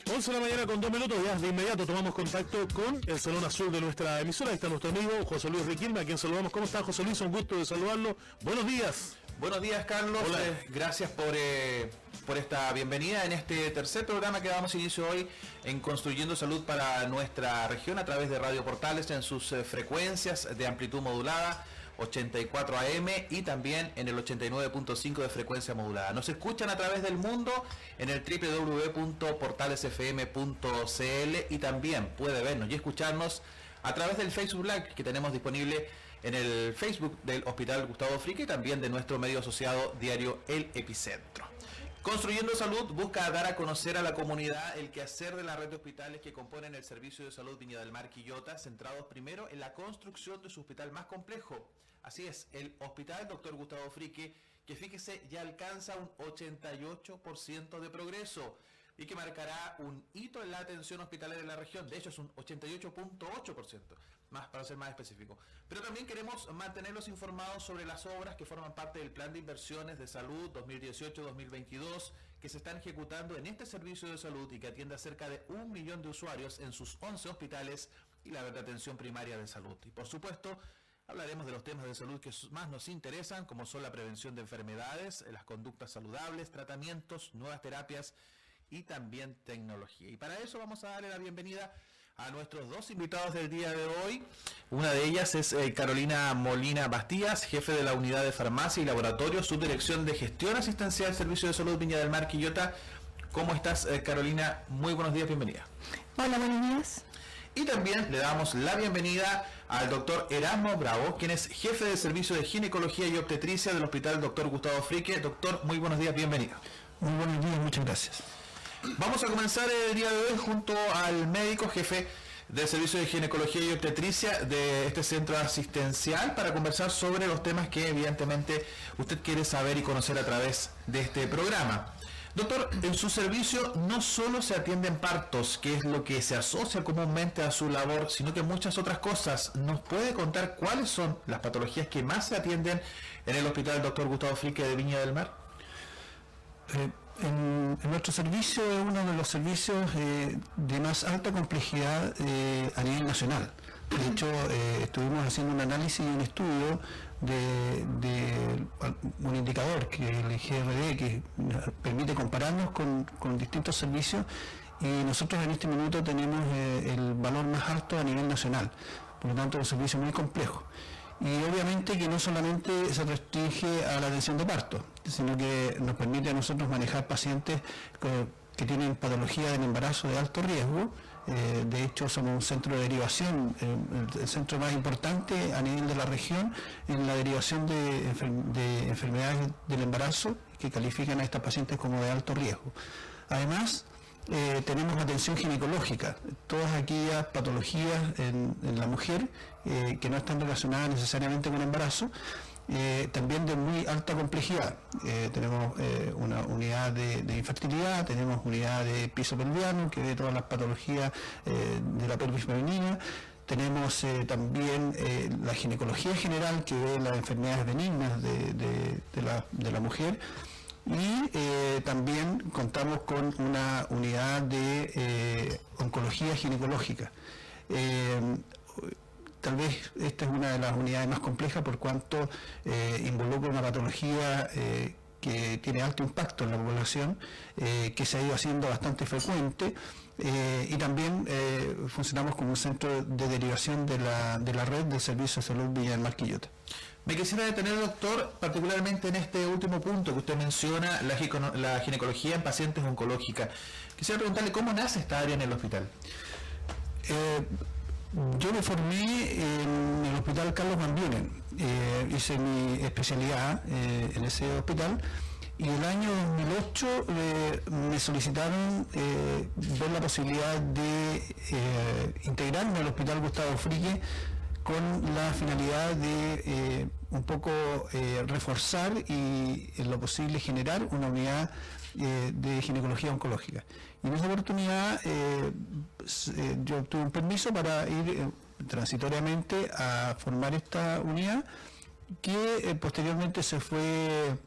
11 de la mañana con 2 minutos, ya de inmediato tomamos contacto con el Salón Azul de nuestra emisora. Ahí está nuestro amigo José Luis Riquelme, a quien saludamos. ¿Cómo está, José Luis? Un gusto de saludarlo. Buenos días. Buenos días, Carlos. Gracias por esta bienvenida en este tercer programa que damos inicio hoy en Construyendo Salud para nuestra región a través de Radio Portales en sus frecuencias de amplitud modulada 84 AM y también en el 89.5 de frecuencia modulada. Nos escuchan a través del mundo en el www.portalesfm.cl y también puede vernos y escucharnos a través del Facebook Live que tenemos disponible en el Facebook del Hospital Gustavo Fricke y también de nuestro medio asociado diario El Epicentro. Construyendo Salud busca dar a conocer a la comunidad el quehacer de la red de hospitales que componen el Servicio de Salud Viña del Mar Quillota, centrados primero en la construcción de su hospital más complejo. Así es, el Hospital Dr. Gustavo Fricke, que fíjese ya alcanza un 88% de progreso y que marcará un hito en la atención hospitalaria de la región. De hecho, es un 88.8%, más para ser más específico. Pero también queremos mantenerlos informados sobre las obras que forman parte del Plan de Inversiones de Salud 2018-2022 que se están ejecutando en este servicio de salud y que atiende a cerca de 1 millón de usuarios en sus 11 hospitales y la red de atención primaria de salud. Y por supuesto, hablaremos de los temas de salud que más nos interesan, como son la prevención de enfermedades, las conductas saludables, tratamientos, nuevas terapias y también tecnología. Y para eso vamos a darle la bienvenida a nuestros dos invitados del día de hoy. Una de ellas es Carolina Molina Bastías, jefe de la Unidad de Farmacia y Laboratorio, Subdirección de Gestión Asistencial Servicio de Salud Viña del Mar Quillota. ¿Cómo estás, Carolina? Muy buenos días, bienvenida. Hola, buenos días. Y también le damos la bienvenida al doctor Erasmo Bravo, quien es jefe del Servicio de Ginecología y Obstetricia del Hospital Dr. Gustavo Fricke. Doctor, muy buenos días, bienvenido. Muy buenos días, muchas gracias. Vamos a comenzar el día de hoy junto al médico jefe del Servicio de Ginecología y Obstetricia de este centro asistencial para conversar sobre los temas que evidentemente usted quiere saber y conocer a través de este programa. Doctor, en su servicio no solo se atienden partos, que es lo que se asocia comúnmente a su labor, sino que muchas otras cosas. ¿Nos puede contar cuáles son las patologías que más se atienden en el Hospital Dr. Gustavo Fricke de Viña del Mar? En nuestro servicio es uno de los servicios de más alta complejidad a nivel nacional. De hecho, estuvimos haciendo un análisis y un estudio de un indicador que el GRD, que permite compararnos con distintos servicios, y nosotros en este minuto tenemos el valor más alto a nivel nacional. Por lo tanto, es un servicio muy complejo. Y obviamente que no solamente se restringe a la atención de parto, sino que nos permite a nosotros manejar pacientes que tienen patología del embarazo de alto riesgo. De hecho, somos un centro de derivación, el centro más importante a nivel de la región en la derivación de enfermedades del embarazo que califican a estas pacientes como de alto riesgo. Además, tenemos atención ginecológica, todas aquellas patologías en la mujer que no están relacionadas necesariamente con embarazo, también de muy alta complejidad. Tenemos una unidad de infertilidad, tenemos unidad de piso pelviano que ve todas las patologías de la pelvis femenina. Tenemos también la ginecología general que ve las enfermedades benignas de la mujer. Y también contamos con una unidad de oncología ginecológica. Tal vez esta es una de las unidades más complejas por cuanto involucra una patología que tiene alto impacto en la población, que se ha ido haciendo bastante frecuente, y también funcionamos como un centro de derivación de la red del Servicio de Salud Viña del Mar Quillota. Me quisiera detener, doctor, particularmente en este último punto que usted menciona, la ginecología en pacientes oncológicas. Quisiera preguntarle cómo nace esta área en el hospital. Yo me formé en el Hospital Carlos Van Buenen, hice mi especialidad en ese hospital, y el año 2008 me solicitaron ver la posibilidad de integrarme al Hospital Gustavo Fricke con la finalidad de un poco reforzar y en lo posible generar una unidad de ginecología oncológica. Y en esa oportunidad yo obtuve un permiso para ir transitoriamente a formar esta unidad que posteriormente se fue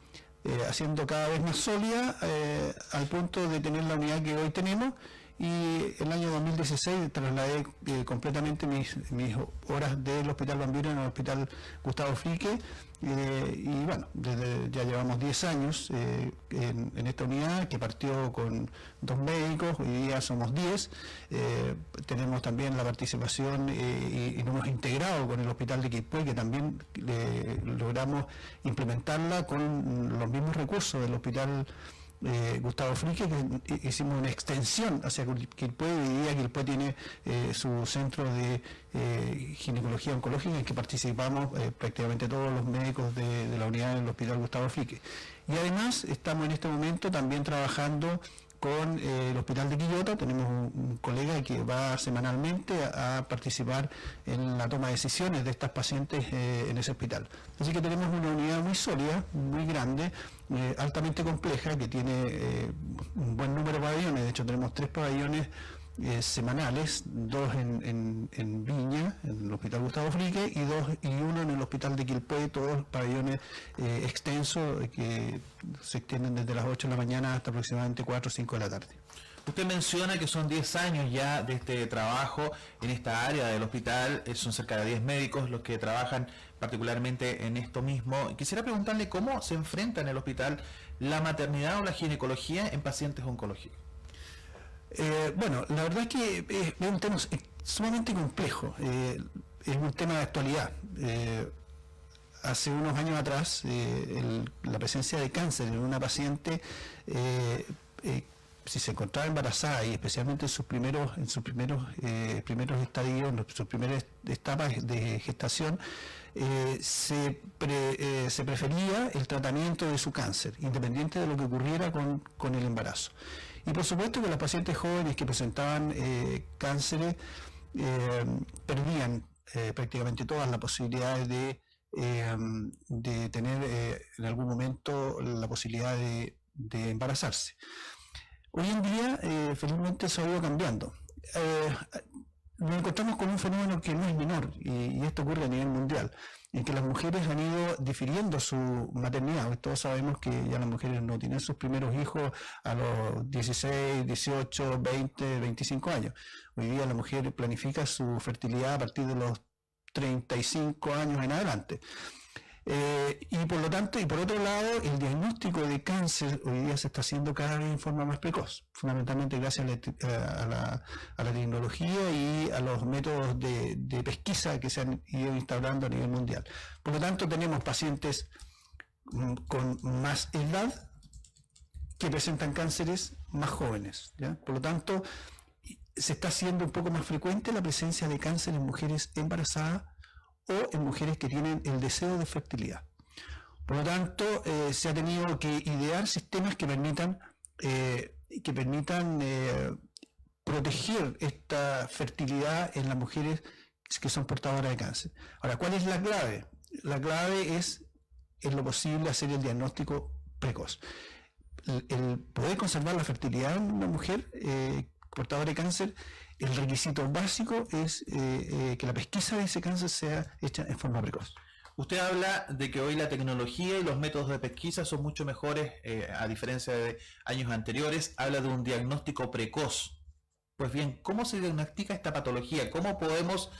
haciendo cada vez más sólida al punto de tener la unidad que hoy tenemos y el año 2016 trasladé completamente mis horas del Hospital Van Buren al Hospital Gustavo Fricke, y bueno, ya llevamos 10 años en esta unidad, que partió con 2 médicos, hoy día somos 10, tenemos también la participación y nos hemos integrado con el Hospital de Quilpué, que también logramos implementarla con los mismos recursos del Hospital Gustavo Fricke, que hicimos una extensión hacia Quilpué, y hoy día Quilpué tiene su centro de ginecología oncológica, en que participamos prácticamente todos los médicos de la unidad del Hospital Gustavo Fricke. Y además estamos en este momento también trabajando con el Hospital de Quillota. Tenemos un colega que va semanalmente a participar en la toma de decisiones de estas pacientes en ese hospital. Así que tenemos una unidad muy sólida, muy grande, altamente compleja, que tiene un buen número de pabellones. De hecho, tenemos 3 pabellones semanales, 2 en Viña, en el Hospital Gustavo Fricke, y 1 en el Hospital de Quilpué, todos pabellones extensos que se extienden desde las 8 de la mañana hasta aproximadamente 4 o 5 de la tarde. Usted menciona que son 10 años ya de este trabajo en esta área del hospital, son cerca de 10 médicos los que trabajan particularmente en esto mismo. Quisiera preguntarle cómo se enfrenta en el hospital la maternidad o la ginecología en pacientes oncológicos. Bueno, la verdad es que es un tema sumamente complejo, es un tema de actualidad. Hace unos años atrás, la presencia de cáncer en una paciente, si se encontraba embarazada, y especialmente en sus primeros estadios, en sus primeras etapas de gestación, se prefería el tratamiento de su cáncer, independiente de lo que ocurriera con el embarazo. Y por supuesto que los pacientes jóvenes que presentaban cánceres perdían prácticamente todas las posibilidades de tener en algún momento la posibilidad de embarazarse. Hoy en día, felizmente, eso ha ido cambiando. Nos encontramos con un fenómeno que no es menor, y esto ocurre a nivel mundial, en que las mujeres han ido difiriendo su maternidad. Hoy todos sabemos que ya las mujeres no tienen sus primeros hijos a los 16, 18, 20, 25 años. Hoy día la mujer planifica su fertilidad a partir de los 35 años en adelante. Y por lo tanto, y por otro lado, el diagnóstico de cáncer hoy día se está haciendo cada vez en forma más precoz, fundamentalmente gracias a la tecnología y a los métodos de pesquisa que se han ido instaurando a nivel mundial. Por lo tanto, tenemos pacientes con más edad que presentan cánceres más jóvenes, ¿ya? Por lo tanto, se está haciendo un poco más frecuente la presencia de cáncer en mujeres embarazadas o en mujeres que tienen el deseo de fertilidad. Por lo tanto, se ha tenido que idear sistemas que permitan proteger esta fertilidad en las mujeres que son portadoras de cáncer. Ahora, ¿cuál es la clave? La clave es, en lo posible, hacer el diagnóstico precoz. El poder conservar la fertilidad en una mujer portadora de cáncer, el requisito básico es que la pesquisa de ese cáncer sea hecha en forma precoz. Usted habla de que hoy la tecnología y los métodos de pesquisa son mucho mejores a diferencia de años anteriores. Habla de un diagnóstico precoz. Pues bien, ¿cómo se diagnostica esta patología? ¿Cómo podemos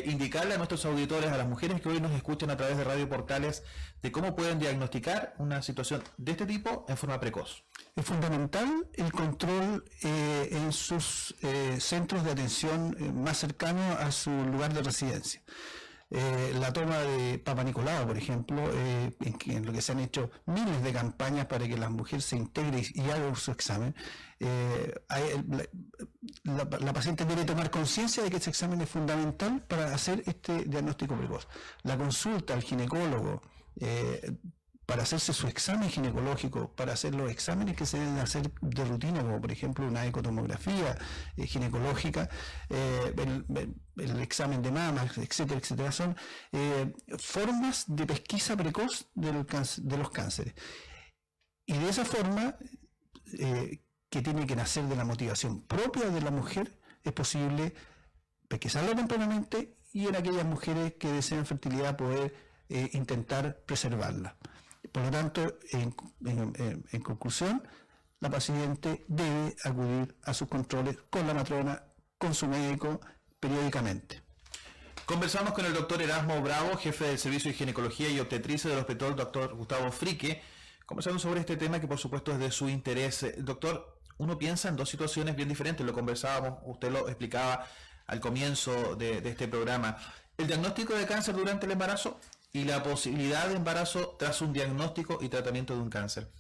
indicarle a nuestros auditores, a las mujeres que hoy nos escuchan a través de Radio Portales, de cómo pueden diagnosticar una situación de este tipo en forma precoz? Es fundamental el control en sus centros de atención más cercanos a su lugar de residencia. La toma de Papa Nicolau, por ejemplo, en lo que se han hecho miles de campañas para que la mujer se integre y haga su examen. La paciente debe tomar conciencia de que ese examen es fundamental para hacer este diagnóstico precoz. La consulta al ginecólogo para hacerse su examen ginecológico, para hacer los exámenes que se deben hacer de rutina, como por ejemplo una ecotomografía ginecológica, el examen de mamas, etcétera, etcétera, son formas de pesquisa precoz de los cánceres. Y de esa forma, que tiene que nacer de la motivación propia de la mujer, es posible pesquisarla tempranamente y en aquellas mujeres que desean fertilidad poder intentar preservarla. Por lo tanto, en conclusión, la paciente debe acudir a sus controles con la matrona, con su médico, periódicamente. Conversamos con el doctor Erasmo Bravo, jefe del Servicio de Ginecología y Obstetricia del Hospital Dr. Gustavo Frique, conversando sobre este tema que por supuesto es de su interés. Doctor, uno piensa en dos situaciones bien diferentes, lo conversábamos, usted lo explicaba al comienzo de este programa. El diagnóstico de cáncer durante el embarazo y la posibilidad de embarazo tras un diagnóstico y tratamiento de un cáncer.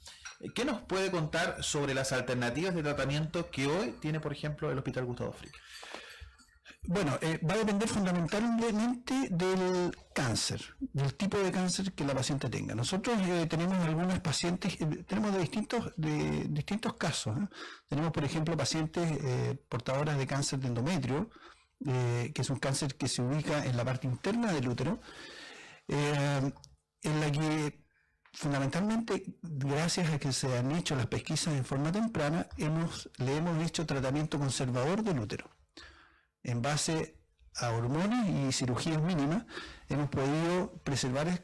¿Qué nos puede contar sobre las alternativas de tratamiento que hoy tiene, por ejemplo, el Hospital Gustavo Frique? Bueno, va a depender fundamentalmente del cáncer, del tipo de cáncer que la paciente tenga. Nosotros tenemos algunas pacientes, tenemos de distintos casos. Tenemos, por ejemplo, pacientes portadoras de cáncer de endometrio, que es un cáncer que se ubica en la parte interna del útero, en la que fundamentalmente, gracias a que se han hecho las pesquisas en forma temprana, le hemos hecho tratamiento conservador del útero. En base a hormonas y cirugías mínimas, hemos podido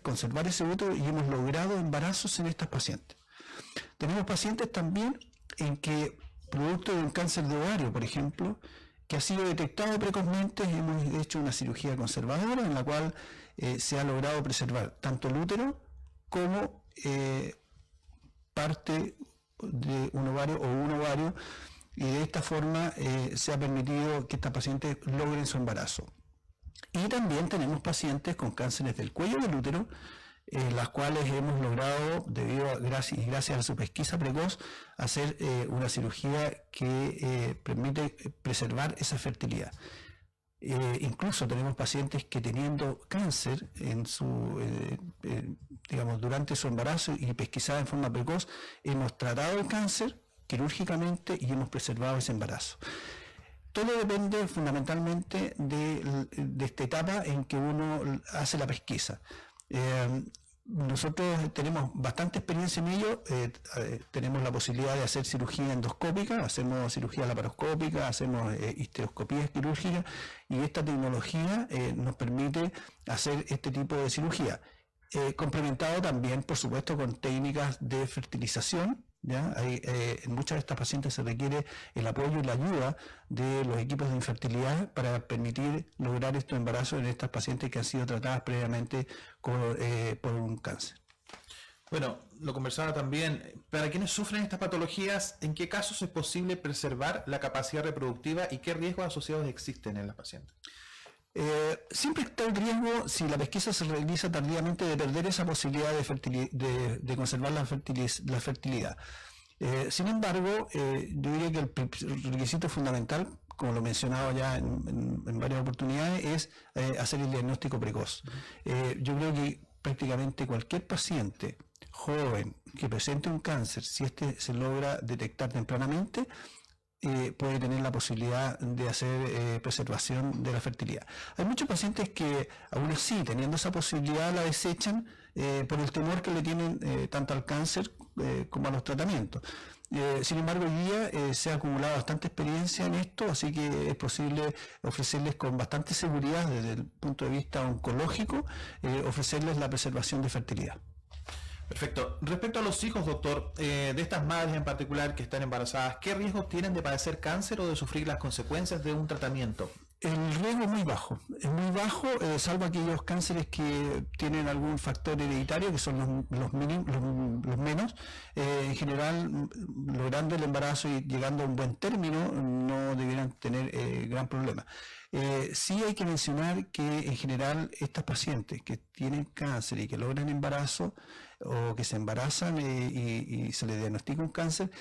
conservar ese útero y hemos logrado embarazos en estas pacientes. Tenemos pacientes también en que, producto de un cáncer de ovario, por ejemplo, que ha sido detectado precozmente, hemos hecho una cirugía conservadora en la cual se ha logrado preservar tanto el útero como parte de un ovario o un ovario, y de esta forma se ha permitido que estas pacientes logren su embarazo. Y también tenemos pacientes con cánceres del cuello del útero, las cuales hemos logrado, gracias a su pesquisa precoz, hacer una cirugía que permite preservar esa fertilidad. Incluso tenemos pacientes que, teniendo cáncer durante su embarazo y pesquisada en forma precoz, hemos tratado el cáncer quirúrgicamente y hemos preservado ese embarazo. Todo depende fundamentalmente de esta etapa en que uno hace la pesquisa. Nosotros tenemos bastante experiencia en ello, tenemos la posibilidad de hacer cirugía endoscópica, hacemos cirugía laparoscópica, hacemos histeroscopías quirúrgicas, y esta tecnología nos permite hacer este tipo de cirugía, complementado también, por supuesto, con técnicas de fertilización. En muchas de estas pacientes se requiere el apoyo y la ayuda de los equipos de infertilidad para permitir lograr estos embarazos en estas pacientes que han sido tratadas previamente por un cáncer. Bueno, lo conversaba también, para quienes sufren estas patologías, ¿en qué casos es posible preservar la capacidad reproductiva y qué riesgos asociados existen en las pacientes? Siempre está el riesgo, si la pesquisa se realiza tardíamente, de perder esa posibilidad de conservar la fertilidad. Sin embargo, yo diría que el requisito fundamental, como lo he mencionado ya en varias oportunidades, es hacer el diagnóstico precoz. Yo creo que prácticamente cualquier paciente joven que presente un cáncer, si este se logra detectar tempranamente, puede tener la posibilidad de hacer preservación de la fertilidad. Hay muchos pacientes que, aún así, teniendo esa posibilidad, la desechan por el temor que le tienen tanto al cáncer como a los tratamientos. Sin embargo, hoy día se ha acumulado bastante experiencia en esto, así que es posible ofrecerles con bastante seguridad, desde el punto de vista oncológico, ofrecerles la preservación de fertilidad. Perfecto. Respecto a los hijos, doctor, de estas madres en particular que están embarazadas, ¿qué riesgos tienen de padecer cáncer o de sufrir las consecuencias de un tratamiento? El riesgo es muy bajo, salvo aquellos cánceres que tienen algún factor hereditario, que son los menos. En general, logrando el embarazo y llegando a un buen término, no debieran tener gran problema. Sí hay que mencionar que en general estas pacientes que tienen cáncer y que logran embarazo, o que se embarazan y se les diagnostica un cáncer,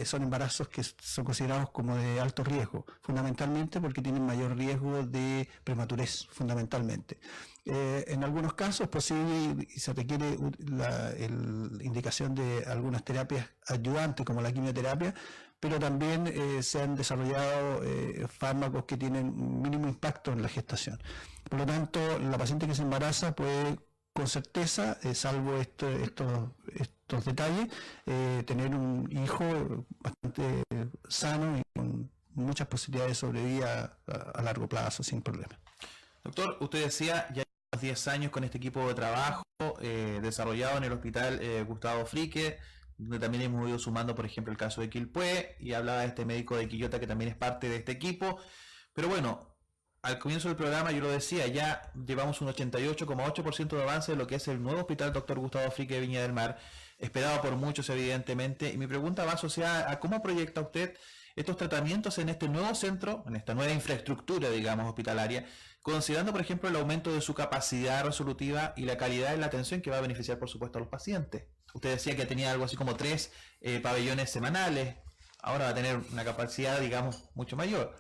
son embarazos que son considerados como de alto riesgo, fundamentalmente porque tienen mayor riesgo de prematurez, fundamentalmente. En algunos casos es posible y se requiere la indicación de algunas terapias ayudantes como la quimioterapia, pero también se han desarrollado fármacos que tienen un mínimo impacto en la gestación. Por lo tanto, la paciente que se embaraza puede, con certeza, salvo estos detalles, tener un hijo bastante sano y con muchas posibilidades de sobrevivir a largo plazo sin problema. Doctor, usted decía, ya llevamos 10 años con este equipo de trabajo desarrollado en el Hospital Gustavo Frique, donde también hemos ido sumando, por ejemplo, el caso de Quilpué, y hablaba de este médico de Quillota que también es parte de este equipo. Pero bueno, al comienzo del programa yo lo decía, ya llevamos un 88,8% de avance de lo que es el nuevo hospital Dr. Gustavo Frique de Viña del Mar, esperado por muchos evidentemente, y mi pregunta va asociada a cómo proyecta usted estos tratamientos en este nuevo centro, en esta nueva infraestructura, digamos, hospitalaria, considerando, por ejemplo, el aumento de su capacidad resolutiva y la calidad de la atención que va a beneficiar, por supuesto, a los pacientes. Usted decía que tenía algo así como 3 pabellones semanales, ahora va a tener una capacidad, digamos, mucho mayor.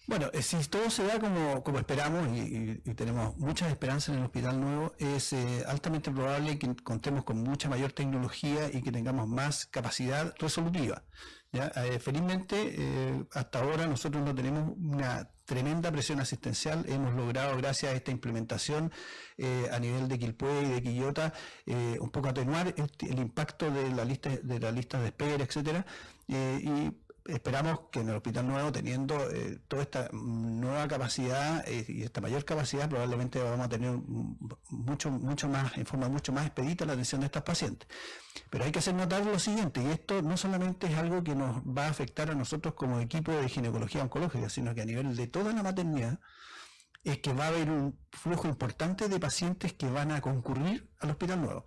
Bueno, si todo se da como esperamos y tenemos muchas esperanzas en el hospital nuevo, es altamente probable que contemos con mucha mayor tecnología y que tengamos más capacidad resolutiva. ¿Ya? Felizmente, hasta ahora nosotros no tenemos una tremenda presión asistencial. Hemos logrado, gracias a esta implementación a nivel de Quilpué y de Quillota, un poco atenuar el impacto de la lista de espera, etcétera, y esperamos que en el hospital nuevo, teniendo toda esta nueva capacidad y esta mayor capacidad, probablemente vamos a tener mucho más, en forma mucho más expedita, la atención de estos pacientes. Pero hay que hacer notar lo siguiente, y esto no solamente es algo que nos va a afectar a nosotros como equipo de ginecología oncológica, sino que a nivel de toda la maternidad, es que va a haber un flujo importante de pacientes que van a concurrir al hospital nuevo.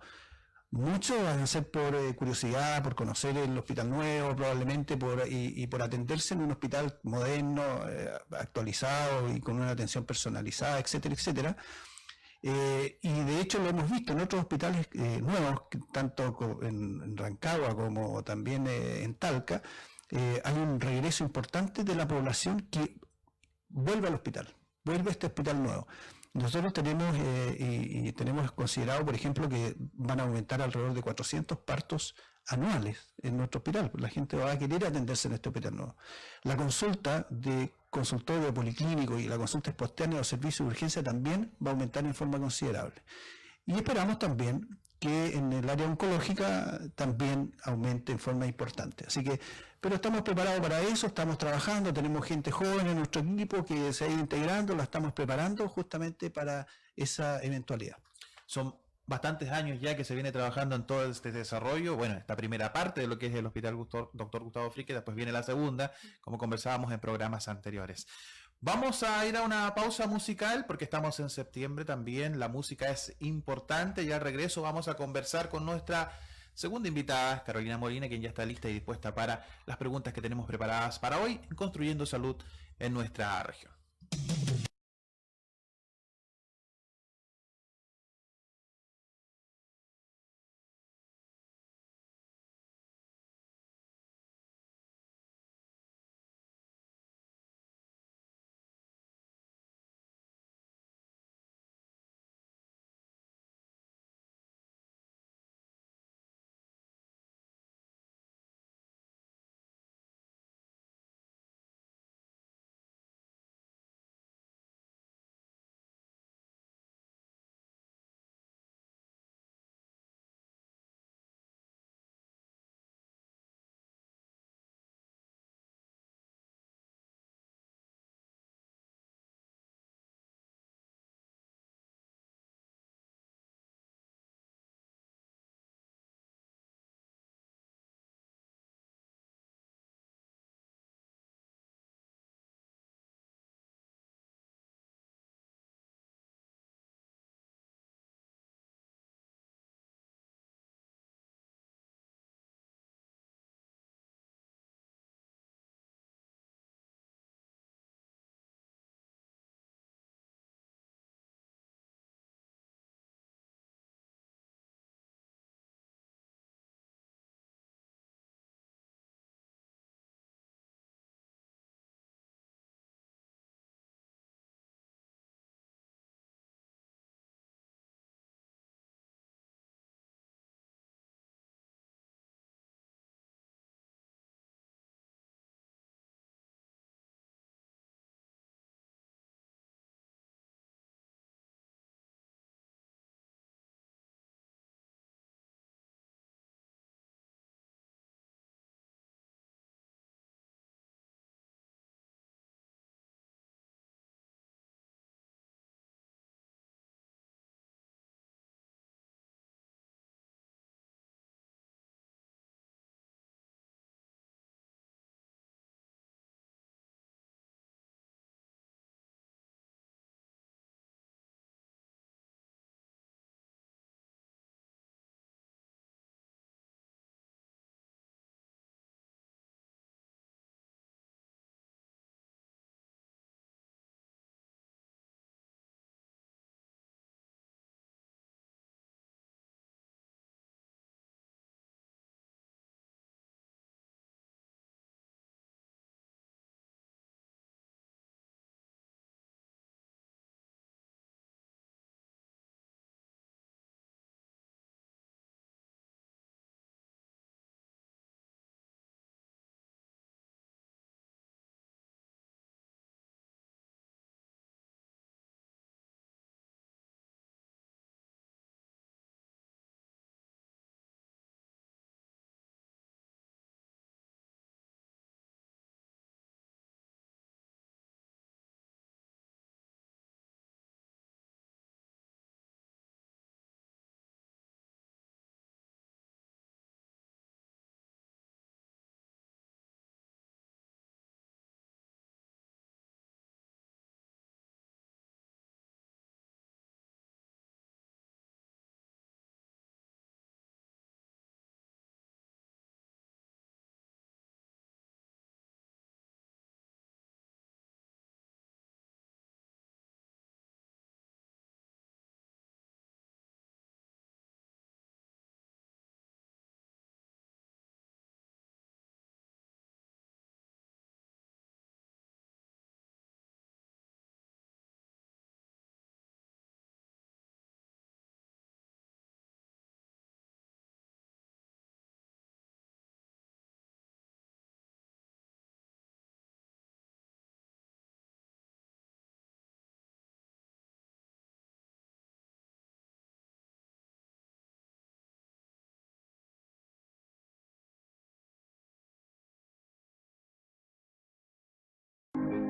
Muchos van a ser por curiosidad, por conocer el hospital nuevo, probablemente por atenderse en un hospital moderno, actualizado y con una atención personalizada, etcétera, etcétera. Y de hecho lo hemos visto en otros hospitales nuevos, tanto en Rancagua como también en Talca. Hay un regreso importante de la población que vuelve al hospital, vuelve a este hospital nuevo. Nosotros tenemos y tenemos considerado, por ejemplo, que van a aumentar alrededor de 400 partos anuales en nuestro hospital. La gente va a querer atenderse en este hospital nuevo. La consulta de consultorio policlínico y la consulta espontánea o servicio de urgencia también va a aumentar en forma considerable. Y esperamos también que en el área oncológica también aumente en forma importante. Así que, pero estamos preparados para eso, estamos trabajando, tenemos gente joven en nuestro equipo que se ha ido integrando, la estamos preparando justamente para esa eventualidad. Son bastantes años ya que se viene trabajando en todo este desarrollo. Bueno, esta primera parte de lo que es el Hospital Dr. Gustavo Frique, después viene la segunda, como conversábamos en programas anteriores. Vamos a ir a una pausa musical porque estamos en septiembre también, la música es importante y al regreso vamos a conversar con nuestra segunda invitada, Carolina Molina, quien ya está lista y dispuesta para las preguntas que tenemos preparadas para hoy en Construyendo Salud en nuestra región.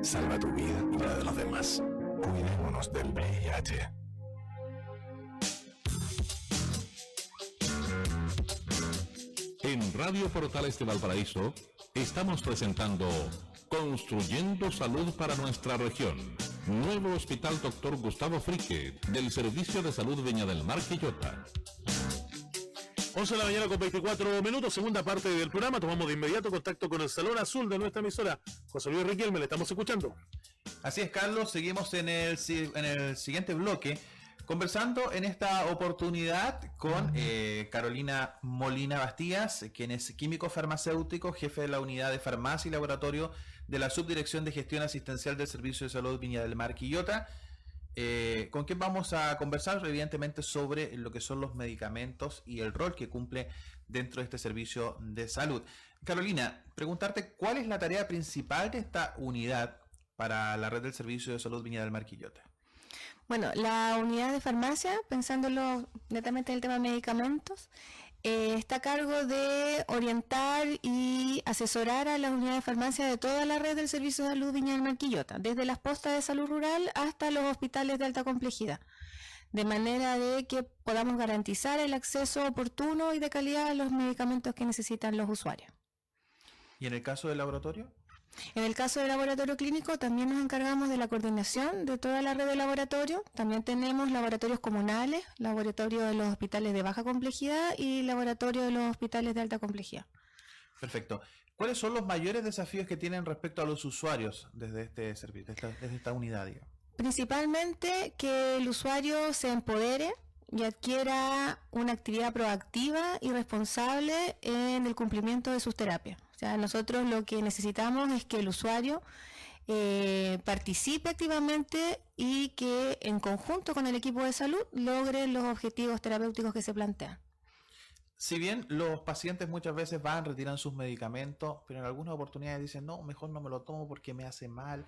salva tu vida y la de los demás. Cuidémonos del VIH. En Radio Portales de Valparaíso estamos presentando Construyendo Salud para nuestra región. Nuevo Hospital Dr. Gustavo Frique del Servicio de Salud Viña del Mar Quillota. 11 de la mañana con 24 minutos, segunda parte del programa. Tomamos de inmediato contacto con el Salón Azul de nuestra emisora. José Luis Riquelme, le estamos escuchando. Así es, Carlos, seguimos en el siguiente bloque, conversando en esta oportunidad con Carolina Molina Bastías, quien es químico farmacéutico, jefe de la unidad de farmacia y laboratorio de la Subdirección de Gestión Asistencial del Servicio de Salud Viña del Mar Quillota, con quien vamos a conversar evidentemente sobre lo que son los medicamentos y el rol que cumple dentro de este servicio de salud. Carolina, preguntarte cuál es la tarea principal de esta unidad para la red del Servicio de Salud Viña del Mar Quillota. Bueno, la unidad de farmacia, pensándolo netamente en el tema de medicamentos, está a cargo de orientar y asesorar a la unidad de farmacia de toda la red del Servicio de Salud Viña del Mar Quillota, desde las postas de salud rural hasta los hospitales de alta complejidad, de manera de que podamos garantizar el acceso oportuno y de calidad a los medicamentos que necesitan los usuarios. ¿Y en el caso del laboratorio? En el caso del laboratorio clínico también nos encargamos de la coordinación de toda la red de laboratorio. También tenemos laboratorios comunales, laboratorio de los hospitales de baja complejidad y laboratorio de los hospitales de alta complejidad. Perfecto. ¿Cuáles son los mayores desafíos que tienen respecto a los usuarios desde este servicio, desde esta unidad, digamos? Principalmente que el usuario se empodere y adquiera una actividad proactiva y responsable en el cumplimiento de sus terapias. O sea, nosotros lo que necesitamos es que el usuario participe activamente y que en conjunto con el equipo de salud logre los objetivos terapéuticos que se plantean. Si bien los pacientes muchas veces retiran sus medicamentos, pero en algunas oportunidades dicen, no, mejor no me lo tomo porque me hace mal,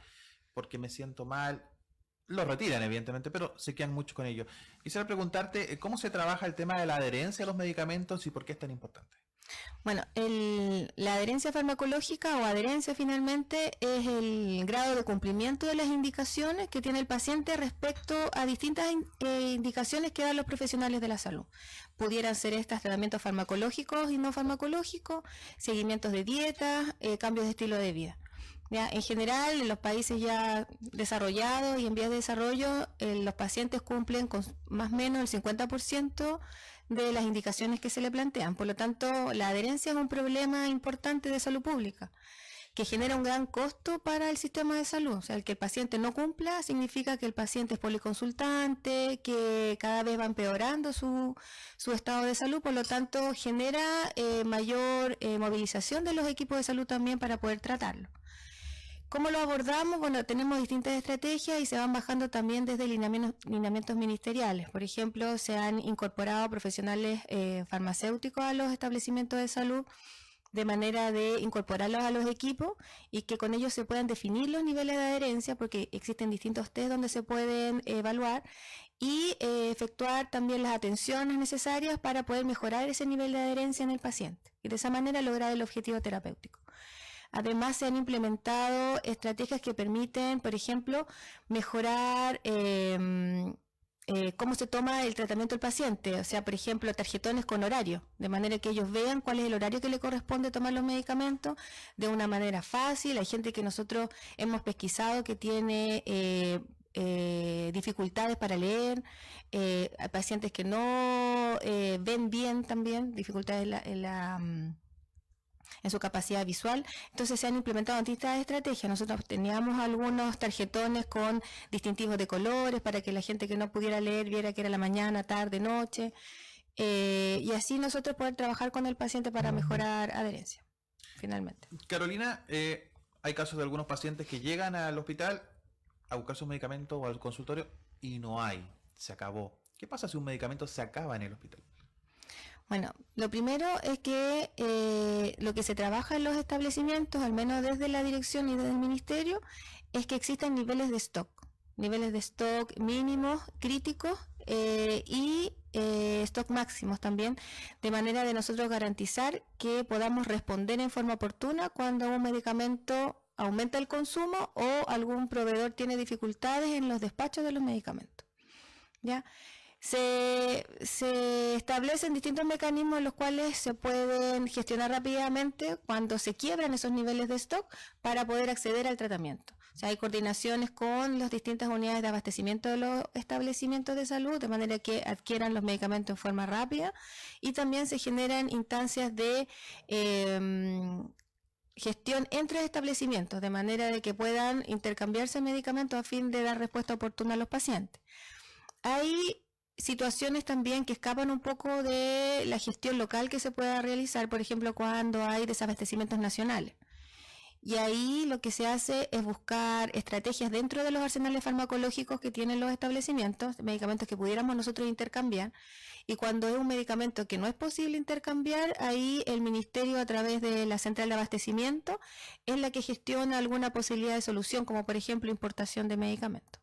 porque me siento mal. Lo retiran, evidentemente, pero se quedan mucho con ello. Quisiera preguntarte, ¿cómo se trabaja el tema de la adherencia a los medicamentos y por qué es tan importante? Bueno, la adherencia farmacológica o adherencia finalmente es el grado de cumplimiento de las indicaciones que tiene el paciente respecto a distintas indicaciones que dan los profesionales de la salud. Pudieran ser estas tratamientos farmacológicos y no farmacológicos, seguimientos de dieta, cambios de estilo de vida. ¿Ya? En general, en los países ya desarrollados y en vías de desarrollo, los pacientes cumplen con más o menos el 50% de las indicaciones que se le plantean. Por lo tanto, la adherencia es un problema importante de salud pública, que genera un gran costo para el sistema de salud. O sea, el que el paciente no cumpla significa que el paciente es policonsultante, que cada vez va empeorando su estado de salud, por lo tanto, genera mayor movilización de los equipos de salud también para poder tratarlo. ¿Cómo lo abordamos? Bueno, tenemos distintas estrategias y se van bajando también desde lineamientos ministeriales. Por ejemplo, se han incorporado profesionales farmacéuticos a los establecimientos de salud de manera de incorporarlos a los equipos y que con ellos se puedan definir los niveles de adherencia, porque existen distintos test donde se pueden evaluar y efectuar también las atenciones necesarias para poder mejorar ese nivel de adherencia en el paciente y de esa manera lograr el objetivo terapéutico. Además, se han implementado estrategias que permiten, por ejemplo, mejorar cómo se toma el tratamiento del paciente. O sea, por ejemplo, tarjetones con horario, de manera que ellos vean cuál es el horario que le corresponde tomar los medicamentos de una manera fácil. Hay gente que nosotros hemos pesquisado que tiene dificultades para leer, hay pacientes que no ven bien también, dificultades en su capacidad visual. Entonces se han implementado distintas estrategias. Nosotros teníamos algunos tarjetones con distintivos de colores para que la gente que no pudiera leer viera que era la mañana, tarde, noche, y así nosotros poder trabajar con el paciente para mejorar adherencia, finalmente. Carolina, hay casos de algunos pacientes que llegan al hospital a buscar sus medicamentos o al consultorio y no hay, se acabó. ¿Qué pasa si un medicamento se acaba en el hospital? Bueno, lo primero es que lo que se trabaja en los establecimientos, al menos desde la dirección y desde el ministerio, es que existan niveles de stock mínimos, críticos y stock máximos también, de manera de nosotros garantizar que podamos responder en forma oportuna cuando un medicamento aumenta el consumo o algún proveedor tiene dificultades en los despachos de los medicamentos. ¿Ya? Se establecen distintos mecanismos en los cuales se pueden gestionar rápidamente cuando se quiebran esos niveles de stock para poder acceder al tratamiento. O sea, hay coordinaciones con las distintas unidades de abastecimiento de los establecimientos de salud, de manera que adquieran los medicamentos en forma rápida, y también se generan instancias de gestión entre establecimientos, de manera de que puedan intercambiarse medicamentos a fin de dar respuesta oportuna a los pacientes. Hay situaciones también que escapan un poco de la gestión local que se pueda realizar, por ejemplo, cuando hay desabastecimientos nacionales. Y ahí lo que se hace es buscar estrategias dentro de los arsenales farmacológicos que tienen los establecimientos, medicamentos que pudiéramos nosotros intercambiar. Y cuando es un medicamento que no es posible intercambiar, ahí el Ministerio, a través de la central de abastecimiento, es la que gestiona alguna posibilidad de solución, como por ejemplo importación de medicamentos.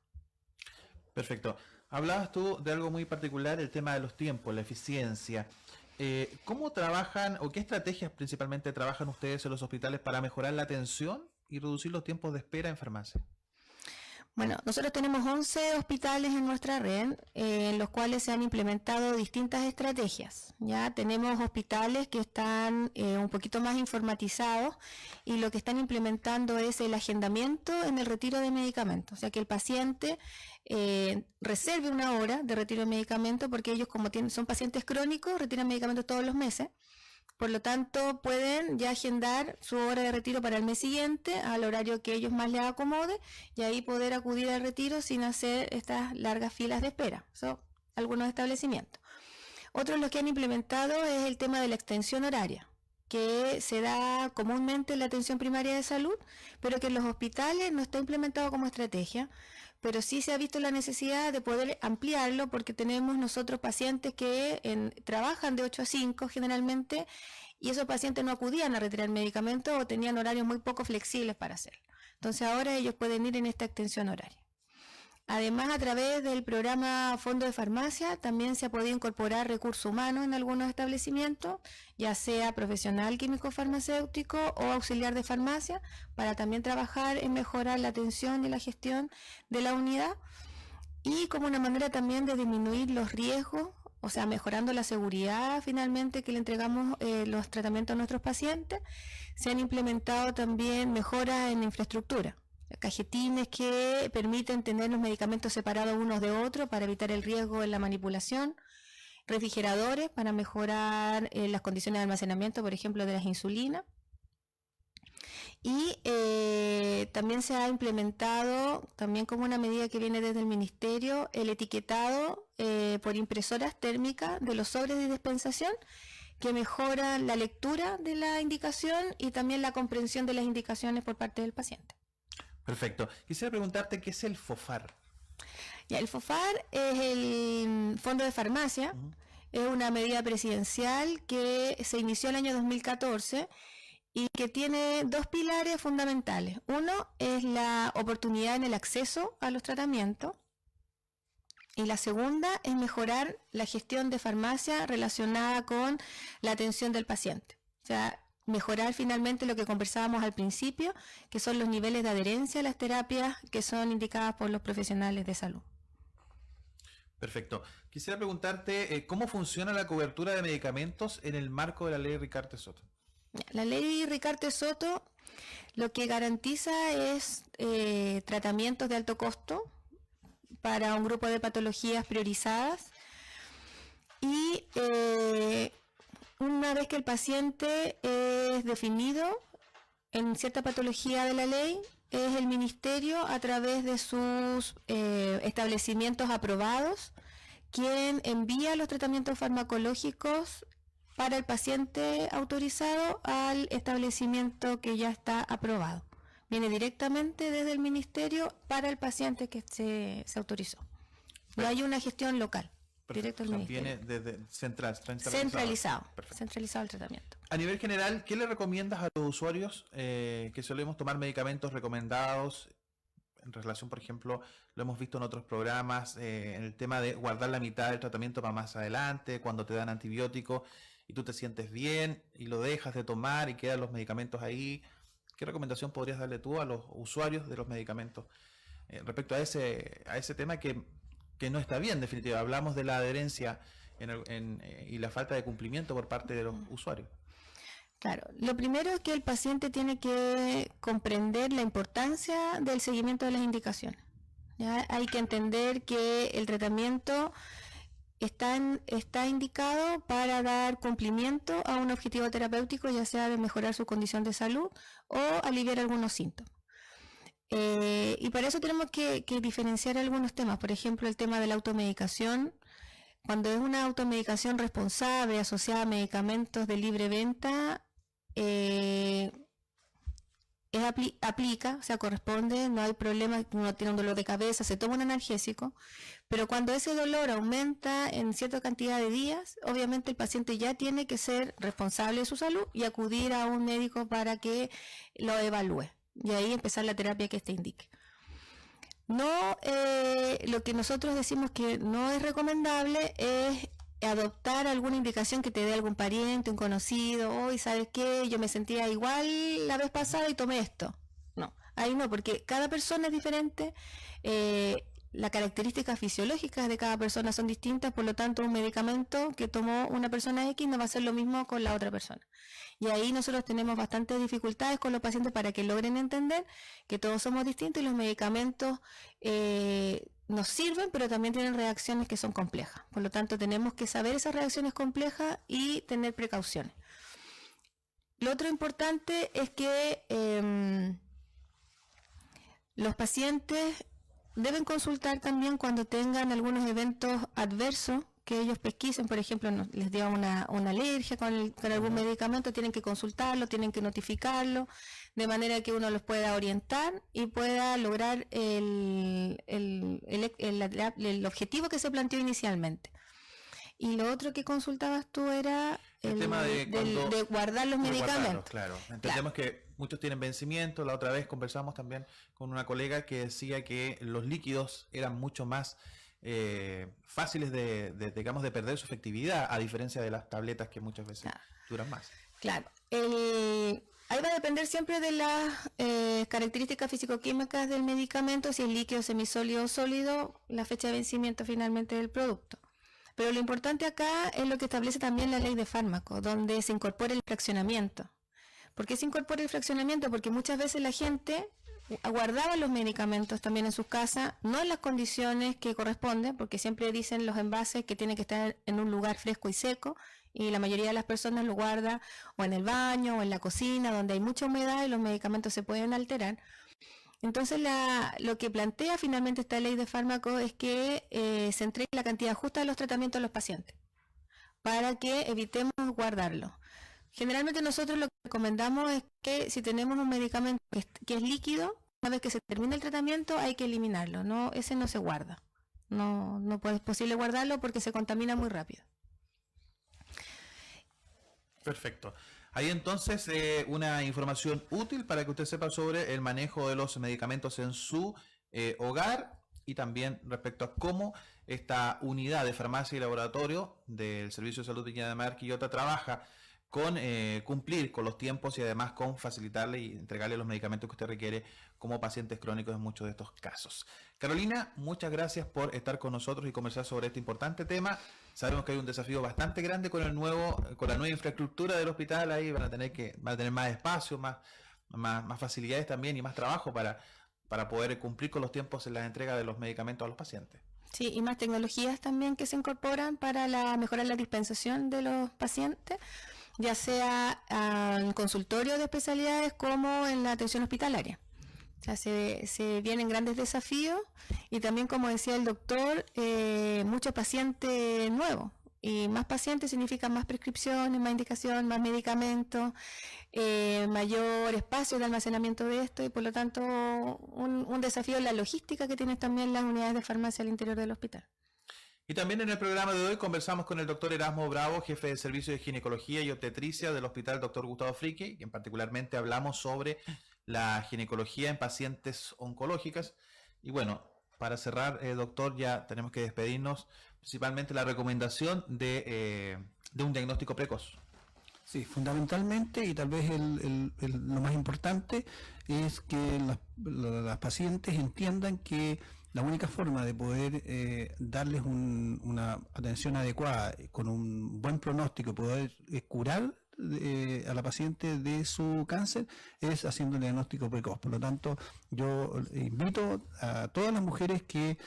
Perfecto. Hablabas tú de algo muy particular, el tema de los tiempos, la eficiencia. ¿Cómo trabajan o qué estrategias principalmente trabajan ustedes en los hospitales para mejorar la atención y reducir los tiempos de espera en farmacia? Bueno, nosotros tenemos 11 hospitales en nuestra red, en los cuales se han implementado distintas estrategias. Ya tenemos hospitales que están un poquito más informatizados y lo que están implementando es el agendamiento en el retiro de medicamentos. O sea, que el paciente reserve una hora de retiro de medicamentos, porque ellos, como son pacientes crónicos, retiran medicamentos todos los meses. Por lo tanto, pueden ya agendar su hora de retiro para el mes siguiente, al horario que ellos más les acomode, y ahí poder acudir al retiro sin hacer estas largas filas de espera. Son algunos establecimientos. Otros los que han implementado es el tema de la extensión horaria, que se da comúnmente en la atención primaria de salud, pero que en los hospitales no está implementado como estrategia, pero sí se ha visto la necesidad de poder ampliarlo, porque tenemos nosotros pacientes que trabajan de 8 a 5 generalmente, y esos pacientes no acudían a retirar medicamentos o tenían horarios muy poco flexibles para hacerlo. Entonces ahora ellos pueden ir en esta extensión horaria. Además, a través del programa Fondo de Farmacia también se ha podido incorporar recursos humanos en algunos establecimientos, ya sea profesional químico farmacéutico o auxiliar de farmacia, para también trabajar en mejorar la atención y la gestión de la unidad, y como una manera también de disminuir los riesgos, o sea, mejorando la seguridad finalmente que le entregamos los tratamientos a nuestros pacientes. Se han implementado también mejoras en infraestructura, cajetines que permiten tener los medicamentos separados unos de otros para evitar el riesgo en la manipulación, refrigeradores para mejorar las condiciones de almacenamiento, por ejemplo, de las insulinas. Y también se ha implementado, también como una medida que viene desde el Ministerio, el etiquetado por impresoras térmicas de los sobres de dispensación, que mejora la lectura de la indicación y también la comprensión de las indicaciones por parte del paciente. Perfecto. Quisiera preguntarte qué es el FOFAR. Ya, el FOFAR es el Fondo de Farmacia, es una medida presidencial que se inició el año 2014 y que tiene dos pilares fundamentales. Uno es la oportunidad en el acceso a los tratamientos, y la segunda es mejorar la gestión de farmacia relacionada con la atención del paciente. O sea, mejorar finalmente lo que conversábamos al principio, que son los niveles de adherencia a las terapias que son indicadas por los profesionales de salud. Perfecto. Quisiera preguntarte cómo funciona la cobertura de medicamentos en el marco de la ley Ricardo-Soto. La ley Ricardo-Soto lo que garantiza es tratamientos de alto costo para un grupo de patologías priorizadas, y una vez que el paciente es definido en cierta patología de la ley, es el Ministerio, a través de sus establecimientos aprobados, quien envía los tratamientos farmacológicos para el paciente autorizado al establecimiento que ya está aprobado. Viene directamente desde el Ministerio para el paciente que se autorizó. No hay una gestión local. Directo al Ministerio. Viene desde centralizado el tratamiento. A nivel general, ¿qué le recomiendas a los usuarios que solemos tomar medicamentos recomendados en relación, por ejemplo, lo hemos visto en otros programas, en el tema de guardar la mitad del tratamiento para más adelante, cuando te dan antibiótico y tú te sientes bien y lo dejas de tomar y quedan los medicamentos ahí? ¿qué recomendación podrías darle tú a los usuarios de los medicamentos respecto a ese tema que no está bien, en definitiva? Hablamos de la adherencia y la falta de cumplimiento por parte de los usuarios. Claro, lo primero es que el paciente tiene que comprender la importancia del seguimiento de las indicaciones. ¿Ya? Hay que entender que el tratamiento está indicado para dar cumplimiento a un objetivo terapéutico, ya sea de mejorar su condición de salud o aliviar algunos síntomas. Y para eso tenemos que diferenciar algunos temas, por ejemplo, el tema de la automedicación. Cuando es una automedicación responsable asociada a medicamentos de libre venta, aplica, o sea, corresponde, no hay problema, uno tiene un dolor de cabeza, se toma un analgésico, pero cuando ese dolor aumenta en cierta cantidad de días, obviamente el paciente ya tiene que ser responsable de su salud y acudir a un médico para que lo evalúe y ahí empezar la terapia que éste indique. No, lo que nosotros decimos que no es recomendable es adoptar alguna indicación que te dé algún pariente, un conocido. Hoy, ¿sabes qué? Yo me sentía igual la vez pasada y tomé esto. No, ahí no, porque cada persona es diferente, las características fisiológicas de cada persona son distintas, por lo tanto un medicamento que tomó una persona X no va a ser lo mismo con la otra persona. Y ahí nosotros tenemos bastantes dificultades con los pacientes para que logren entender que todos somos distintos y los medicamentos nos sirven, pero también tienen reacciones que son complejas. Por lo tanto, tenemos que saber esas reacciones complejas y tener precauciones. Lo otro importante es que los pacientes deben consultar también cuando tengan algunos eventos adversos que ellos pesquisen, por ejemplo, les dio una alergia con algún medicamento, tienen que consultarlo, tienen que notificarlo, de manera que uno los pueda orientar y pueda lograr el objetivo que se planteó inicialmente. Y lo otro que consultabas tú era el tema de guardar los medicamentos. Claro, entendemos que muchos tienen vencimiento. La otra vez conversamos también con una colega que decía que los líquidos eran mucho más fáciles digamos, de perder su efectividad, a diferencia de las tabletas que muchas veces duran más. Claro. Ahí va a depender siempre de las características físico-químicas del medicamento, si es líquido, semisólido o sólido, la fecha de vencimiento finalmente del producto. Pero lo importante acá es lo que establece también la ley de fármacos, donde se incorpora el fraccionamiento. ¿Por qué se incorpora el fraccionamiento? Porque muchas veces la gente guardaba los medicamentos también en sus casas, no en las condiciones que corresponden, porque siempre dicen los envases que tienen que estar en un lugar fresco y seco, y la mayoría de las personas lo guarda o en el baño o en la cocina, donde hay mucha humedad y los medicamentos se pueden alterar. Entonces lo que plantea finalmente esta ley de fármacos es que se entregue la cantidad justa de los tratamientos a los pacientes, para que evitemos guardarlo. Generalmente nosotros lo que recomendamos es que si tenemos un medicamento que es líquido, una vez que se termina el tratamiento hay que eliminarlo, ese no se guarda, no es posible guardarlo porque se contamina muy rápido. Perfecto. Ahí entonces una información útil para que usted sepa sobre el manejo de los medicamentos en su hogar y también respecto a cómo esta unidad de farmacia y laboratorio del Servicio de Salud de Viña del Mar Quillota trabaja con cumplir con los tiempos y además con facilitarle y entregarle los medicamentos que usted requiere como pacientes crónicos en muchos de estos casos. Carolina, muchas gracias por estar con nosotros y conversar sobre este importante tema. Sabemos que hay un desafío bastante grande con la nueva infraestructura del hospital. Ahí van a tener más espacio, más facilidades también y más trabajo para poder cumplir con los tiempos en la entrega de los medicamentos a los pacientes. Sí, y más tecnologías también que se incorporan para mejorar la dispensación de los pacientes, ya sea en consultorio de especialidades como en la atención hospitalaria. O sea, se vienen grandes desafíos y también, como decía el doctor, muchos pacientes nuevos. Y más pacientes significa más prescripciones, más indicación, más medicamentos, mayor espacio de almacenamiento de esto y por lo tanto un desafío en la logística que tienen también las unidades de farmacia al interior del hospital. Y también en el programa de hoy conversamos con el doctor Erasmo Bravo, jefe de servicio de ginecología y obstetricia del Hospital Dr. Gustavo Fricke, y en particularmente hablamos sobre la ginecología en pacientes oncológicas. Y bueno, para cerrar, doctor, ya tenemos que despedirnos, principalmente la recomendación de un diagnóstico precoz. Sí, fundamentalmente, y tal vez lo más importante, es que las pacientes entiendan que la única forma de poder darles una atención adecuada, con un buen pronóstico, poder curar a la paciente de su cáncer, es haciendo el diagnóstico precoz. Por lo tanto, yo invito a todas las mujeres que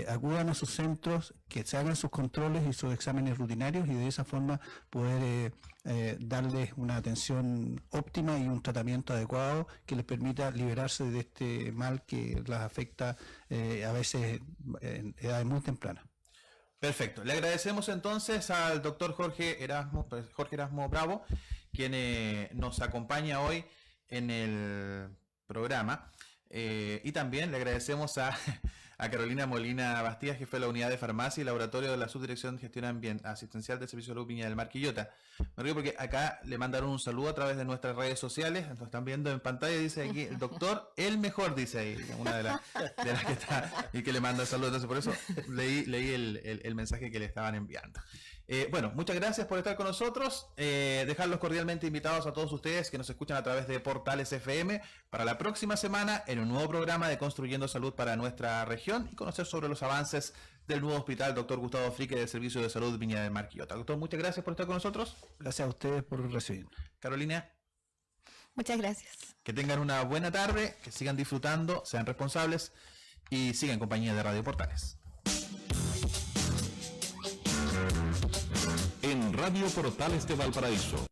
acudan a sus centros, que se hagan sus controles y sus exámenes rutinarios, y de esa forma poder darles una atención óptima y un tratamiento adecuado que les permita liberarse de este mal que las afecta a veces en edades muy tempranas. Perfecto. Le agradecemos entonces al doctor Jorge Erasmo Bravo, quien nos acompaña hoy en el programa. Y también le agradecemos a Carolina Molina Bastías, jefe de la unidad de farmacia y laboratorio de la Subdirección de Gestión Asistencial del Servicio de Salud Viña del Mar Quillota. Me río porque acá le mandaron un saludo a través de nuestras redes sociales. Entonces están viendo en pantalla, dice aquí el doctor, el mejor, dice ahí, una de las que está y que le manda saludos. Entonces por eso leí el mensaje que le estaban enviando. Bueno, muchas gracias por estar con nosotros. Dejarlos cordialmente invitados a todos ustedes que nos escuchan a través de Portales FM para la próxima semana en un nuevo programa de Construyendo Salud para nuestra región y conocer sobre los avances del nuevo hospital Dr. Gustavo Frique del Servicio de Salud Viña del Mar Quillota. Doctor, muchas gracias por estar con nosotros. Gracias a ustedes por recibirnos. Carolina. Muchas gracias. Que tengan una buena tarde, que sigan disfrutando, sean responsables y sigan en compañía de Radio Portales. En Radio Portales de Valparaíso